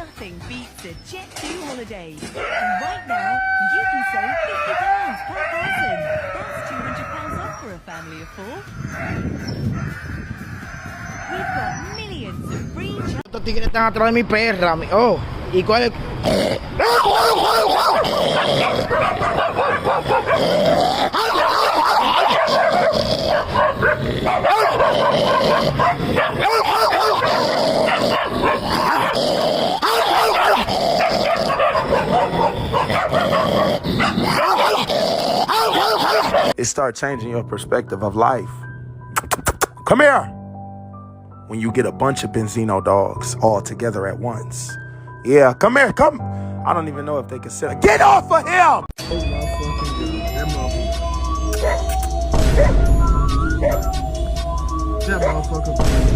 Nothing beats a Jet2 holiday. And right now, you can save £50 per person. That's £200 off for a family of 4. We've got millions of free Estos tigres están atrás de mi perra. Oh, ¿y cuál es? It starts changing your perspective of life. Come here. When you get a bunch of Benzino dogs all together at once. Yeah, come here, come. I don't even know if they can sit. Get off of him! That motherfucker.